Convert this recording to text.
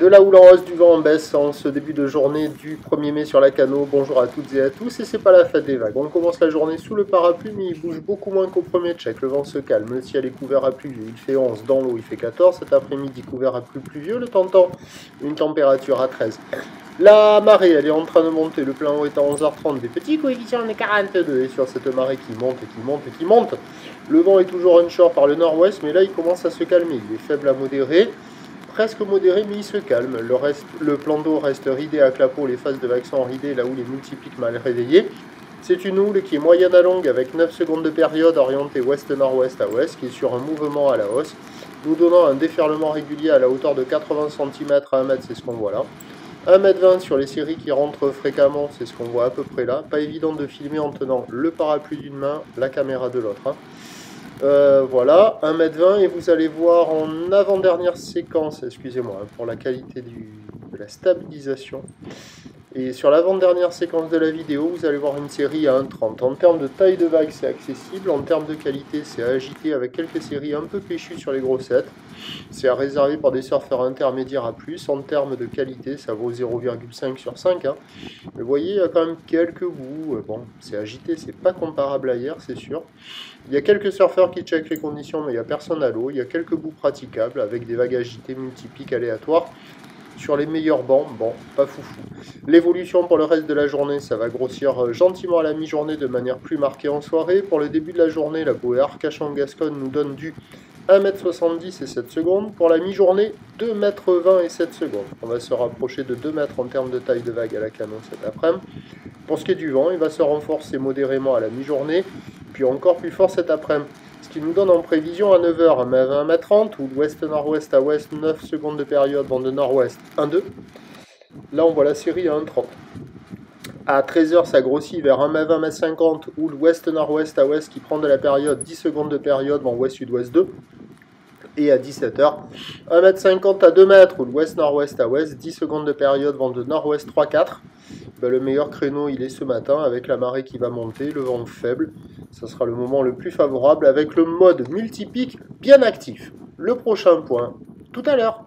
De la houle en hausse, du vent en baisse en ce début de journée du 1er mai sur la Cano. Bonjour à toutes et à tous, et c'est pas la fête des vagues. On commence la journée sous le parapluie, mais il bouge beaucoup moins qu'au premier check. Le vent se calme, le ciel est couvert à pluvieux, il fait 11, dans l'eau il fait 14. Cet après-midi couvert à plus pluvieux, le temps une température à 13. La marée, elle est en train de monter, le plein eau est à 11h30, des petits coefficients de 42, et sur cette marée qui monte et qui monte et qui monte, le vent est toujours onshore par le nord-ouest, mais là il commence à se calmer, il est faible à modéré, presque modéré, mais il se calme. Le plan d'eau reste ridé à clapot, les phases de vagues sont ridées, la houle est multiplique mal réveillée. C'est une houle qui est moyenne à longue avec 9 secondes de période orientée ouest-nord-ouest à ouest, qui est sur un mouvement à la hausse, nous donnant un déferlement régulier à la hauteur de 80 cm à 1 mètre, c'est ce qu'on voit là. 1,20 m sur les séries qui rentrent fréquemment, c'est ce qu'on voit à peu près là. Pas évident de filmer en tenant le parapluie d'une main, la caméra de l'autre. Voilà, 1,20 m et vous allez voir en avant-dernière séquence, excusez-moi pour la qualité de la stabilisation. Et sur l'avant-dernière séquence de la vidéo, vous allez voir une série à 1,30 m. En termes de taille de vague, c'est accessible. En termes de qualité, c'est agité avec quelques séries un peu péchues sur les grossettes. C'est à réserver par des surfeurs intermédiaires à plus. En termes de qualité, ça vaut 0,5 sur 5. Hein. Mais vous voyez, il y a quand même quelques bouts. Bon, c'est agité, c'est pas comparable à hier, c'est sûr. Il y a quelques surfeurs qui checkent les conditions, mais il n'y a personne à l'eau. Il y a quelques bouts praticables avec des vagues agitées multipliques aléatoires. Sur les meilleurs bancs, bon, pas foufou. L'évolution pour le reste de la journée, ça va grossir gentiment à la mi-journée de manière plus marquée en soirée. Pour le début de la journée, la bouée Arcachon-Gascogne nous donne du 1,70 m et 7 secondes. Pour la mi-journée, 2,20 m et 7 secondes. On va se rapprocher de 2 mètres en termes de taille de vague à la Cano cet après-midi. Pour ce qui est du vent, il va se renforcer modérément à la mi-journée, puis encore plus fort cet après-midi. Ce qui nous donne en prévision à 9h un 1,30 m, ou d'ouest-nord-ouest à ouest, 9 secondes de période, vent de nord-ouest 1,2 m. Là, on voit la série à 1,30 m. À 13h, ça grossit vers 1,20 m 50, ou l'ouest-nord-ouest à ouest qui prend de la période, 10 secondes de période, vent ouest-sud-ouest 2. Et à 17h, 1,50 m à 2 mètres, ou l'ouest-nord-ouest à ouest, 10 secondes de période, vent de nord-ouest 3,4. Ben, le meilleur créneau, il est ce matin, avec la marée qui va monter, le vent faible. Ça sera le moment le plus favorable, avec le mode multipique bien actif. Le prochain point, tout à l'heure.